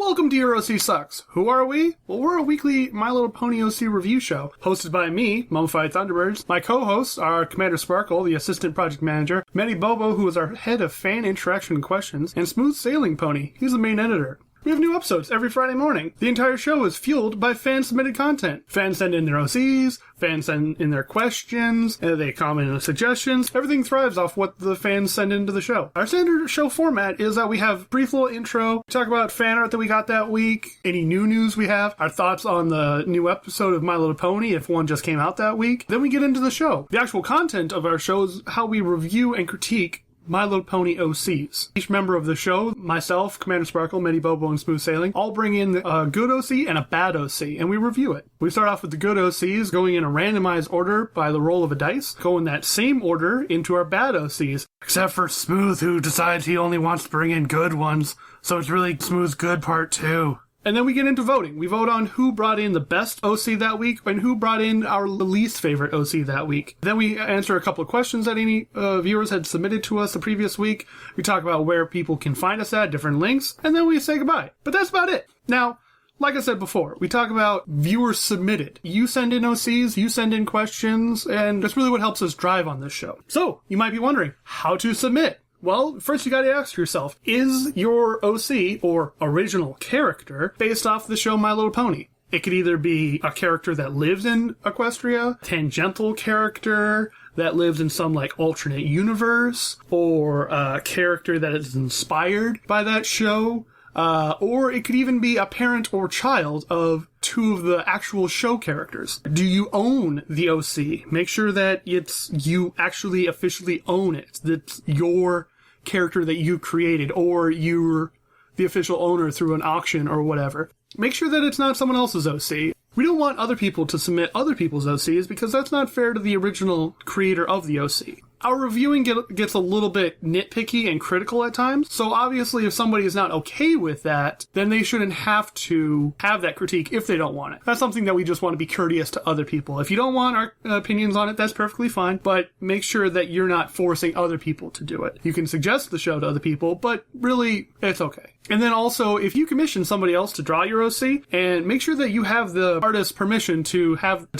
Welcome to Your OC Sucks. Who are we? Well, we're a weekly My Little Pony OC review show, hosted by me, Mummified Thunderbirds. My co-hosts are Commander Sparkle, the assistant project manager, Manny Bobo, who is our head of fan interaction questions, and Smooth Sailing Pony, he's the main editor. We have new episodes every Friday morning. The entire show is fueled by fan-submitted content. Fans send in their OCs, fans send in their questions, and they comment on suggestions. Everything thrives off what the fans send into the show. Our standard show format is that we have brief little intro, talk about fan art that we got that week, any new news we have, our thoughts on the new episode of My Little Pony if one just came out that week. Then we get into the show. The actual content of our show is how we review and critique My Little Pony OCs. Each member of the show, myself, Commander Sparkle, Manny Bobo, and Smooth Sailing, all bring in a good OC and a bad OC, and we review it. We start off with the good OCs, going in a randomized order by the roll of a dice, go in that same order into our bad OCs, except for Smooth, who decides he only wants to bring in good ones, so it's really Smooth's good part too. And then we get into voting. We vote on who brought in the best OC that week and who brought in our least favorite OC that week. Then we answer a couple of questions that any viewers had submitted to us the previous week. We talk about where people can find us at, different links, and then we say goodbye. But that's about it. Now, like I said before, we talk about viewers submitted. You send in OCs, you send in questions, and that's really what helps us drive on this show. So, you might be wondering, how to submit? Well, first you gotta ask yourself, is your OC, or original character, based off the show My Little Pony? It could either be a character that lives in Equestria, tangential character that lives in some, alternate universe, or a character that is inspired by that show, or it could even be a parent or child of two of the actual show characters. Do you own the OC? Make sure that you actually officially own it. That's your character that you created, or you're the official owner through an auction or whatever. Make sure that it's not someone else's OC. We don't want other people to submit other people's OCs because that's not fair to the original creator of the OC. Our reviewing gets a little bit nitpicky and critical at times, so obviously if somebody is not okay with that, then they shouldn't have to have that critique if they don't want it. That's something that we just want to be courteous to other people. If you don't want our opinions on it, that's perfectly fine, but make sure that you're not forcing other people to do it. You can suggest the show to other people, but really, it's okay. And then also, if you commission somebody else to draw your OC, and make sure that you have the artist's permission to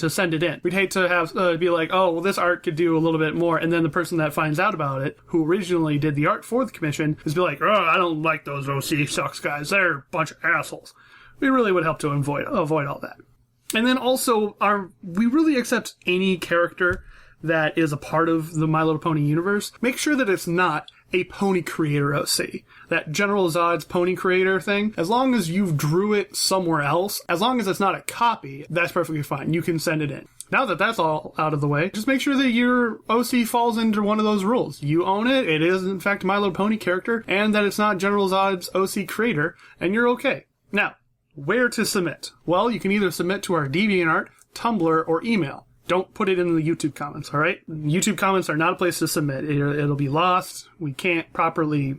send it in. We'd hate to have be like, oh, well, this art could do a little bit more, and then the person that finds out about it, who originally did the art for the commission, is be like, oh, I don't like those OC sucks guys. They're a bunch of assholes. We really would help to avoid all that. And then also, we really accept any character that is a part of the My Little Pony universe. Make sure that it's not a pony creator OC. That General Zod's pony creator thing, as long as you've drew it somewhere else, as long as it's not a copy, that's perfectly fine. You can send it in. Now that that's all out of the way, just make sure that your OC falls into one of those rules. You own it, it is in fact a My Little Pony character, and that it's not General Zod's OC creator, and you're okay. Now, where to submit? Well, you can either submit to our DeviantArt, Tumblr, or email. Don't put it in the YouTube comments, alright? YouTube comments are not a place to submit. It'll be lost. We can't properly,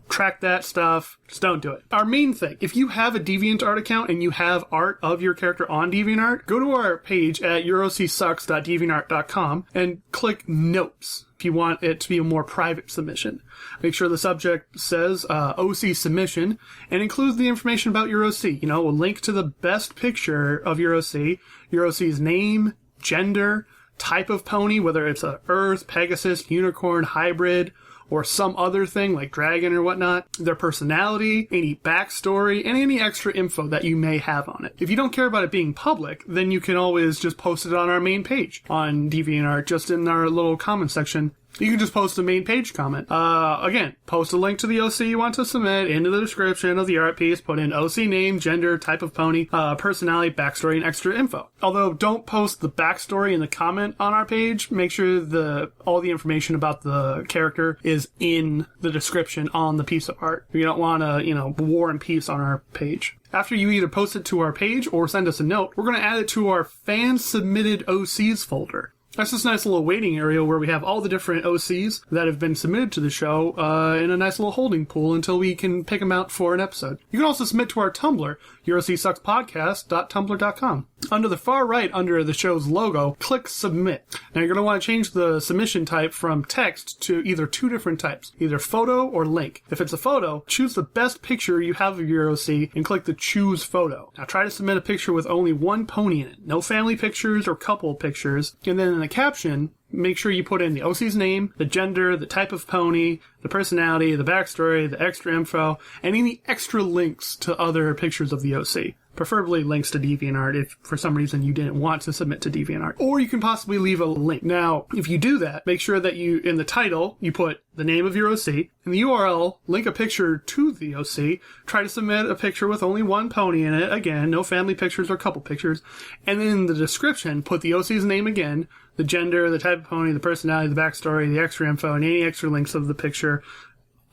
track that stuff. Just don't do it. Our main thing, if you have a DeviantArt account and you have art of your character on DeviantArt, go to our page at eurocsucks.deviantart.com and click Notes if you want it to be a more private submission. Make sure the subject says OC submission and includes the information about your OC. A link to the best picture of your OC's name, gender, type of pony, whether it's a Earth, Pegasus, Unicorn, Hybrid, or some other thing like Dragon or whatnot, their personality, any backstory, and any extra info that you may have on it. If you don't care about it being public, then you can always just post it on our main page on DeviantArt, just in our little comment section. You can just post a main page comment. Again, post a link to the OC you want to submit into the description of the art piece. Put in OC name, gender, type of pony, personality, backstory, and extra info. Although, don't post the backstory in the comment on our page. Make sure all the information about the character is in the description on the piece of art. You don't want to, War and Peace on our page. After you either post it to our page or send us a note, we're going to add it to our fan-submitted OCs folder. That's just a nice little waiting area where we have all the different OCs that have been submitted to the show in a nice little holding pool until we can pick them out for an episode. You can also submit to our Tumblr, EuroCSucksPodcast.tumblr.com. Under the far right, under the show's logo, click Submit. Now you're going to want to change the submission type from text to either two different types, either photo or link. If it's a photo, choose the best picture you have of your OC and click the Choose Photo. Now try to submit a picture with only one pony in it. No family pictures or couple pictures. And then in the caption, make sure you put in the OC's name, the gender, the type of pony, the personality, the backstory, the extra info, and any extra links to other pictures of the OC. Preferably links to DeviantArt if for some reason you didn't want to submit to DeviantArt. Or you can possibly leave a link. Now, if you do that, make sure that you, in the title, you put the name of your OC. In the URL, link a picture to the OC. Try to submit a picture with only one pony in it. Again, no family pictures or couple pictures. And then in the description, put the OC's name again, the gender, the type of pony, the personality, the backstory, the extra info, and any extra links of the picture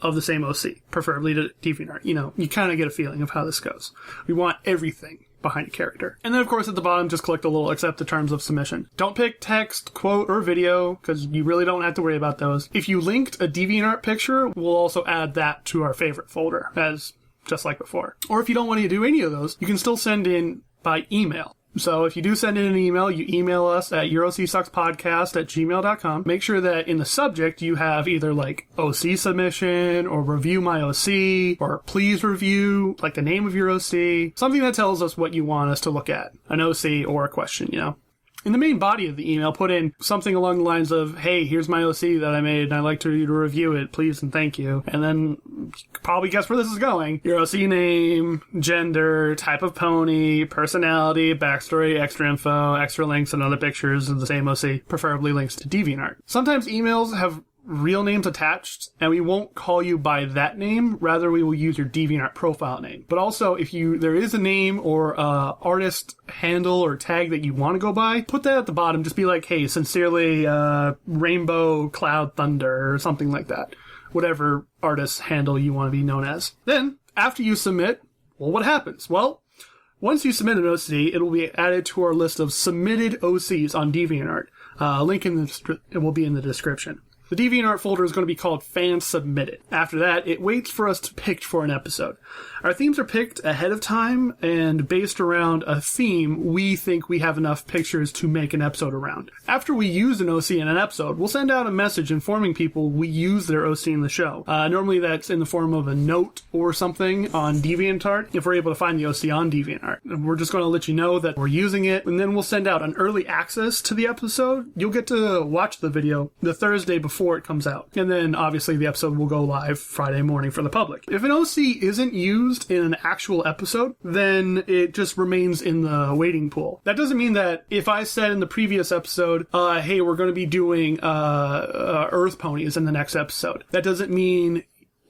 of the same OC, preferably to DeviantArt. You know, you kind of get a feeling of how this goes. We want everything behind a character. And then, of course, at the bottom, just click the little accept the terms of submission. Don't pick text, quote, or video, because you really don't have to worry about those. If you linked a DeviantArt picture, we'll also add that to our favorite folder, as just like before. Or if you don't want to do any of those, you can still send in by email. So if you do send in an email, you email us at EuroCSucksPodcast@gmail.com. Make sure that in the subject you have either like OC submission or review my OC or please review, like the name of your OC, something that tells us what you want us to look at, an OC or a question, you know. In the main body of the email, put in something along the lines of, hey, here's my OC that I made, and I'd like you to review it, please and thank you. And then you can probably guess where this is going. Your OC name, gender, type of pony, personality, backstory, extra info, extra links, and other pictures of the same OC, preferably links to DeviantArt. Sometimes emails have real names attached, and we won't call you by that name. Rather, we will use your DeviantArt profile name. But also, if there is a name or artist handle or tag that you want to go by, put that at the bottom. Just be like, hey, sincerely, Rainbow Cloud Thunder, or something like that. Whatever artist handle you want to be known as. Then, after you submit, well, what happens? Well, once you submit an OC, it will be added to our list of submitted OCs on DeviantArt. Link it will be in the description. The DeviantArt folder is going to be called Fan Submitted. After that, it waits for us to pick for an episode. Our themes are picked ahead of time and based around a theme we think we have enough pictures to make an episode around. After we use an OC in an episode, we'll send out a message informing people we use their OC in the show. Normally that's in the form of a note or something on DeviantArt, if we're able to find the OC on DeviantArt. We're just going to let you know that we're using it, and then we'll send out an early access to the episode. You'll get to watch the video the Thursday before it comes out. And then obviously the episode will go live Friday morning for the public. If an OC isn't used in an actual episode, then it just remains in the waiting pool. That doesn't mean that if I said in the previous episode, hey, we're going to be doing Earth Ponies in the next episode. That doesn't mean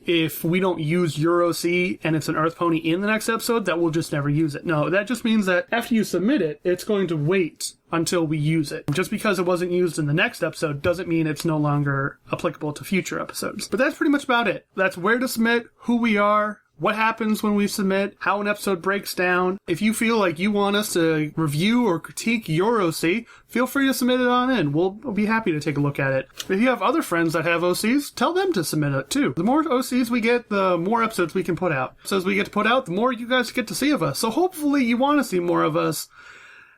if we don't use your OC and it's an Earth Pony in the next episode, that we'll just never use it. No, that just means that after you submit it, it's going to wait until we use it. Just because it wasn't used in the next episode doesn't mean it's no longer applicable to future episodes. But that's pretty much about it. That's where to submit, who we are, what happens when we submit, how an episode breaks down. If you feel like you want us to review or critique your OC, feel free to submit it on in. We'll be happy to take a look at it. If you have other friends that have OCs, tell them to submit it too. The more OCs we get, the more episodes we can put out. So as we get to put out, the more you guys get to see of us. So hopefully you want to see more of us,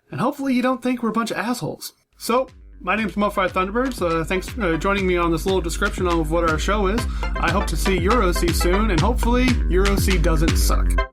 and hopefully you don't think we're a bunch of assholes. So, my name's Mofai Thunderbirds. Thanks for joining me on this little description of what our show is. I hope to see your OC soon, and hopefully your OC doesn't suck.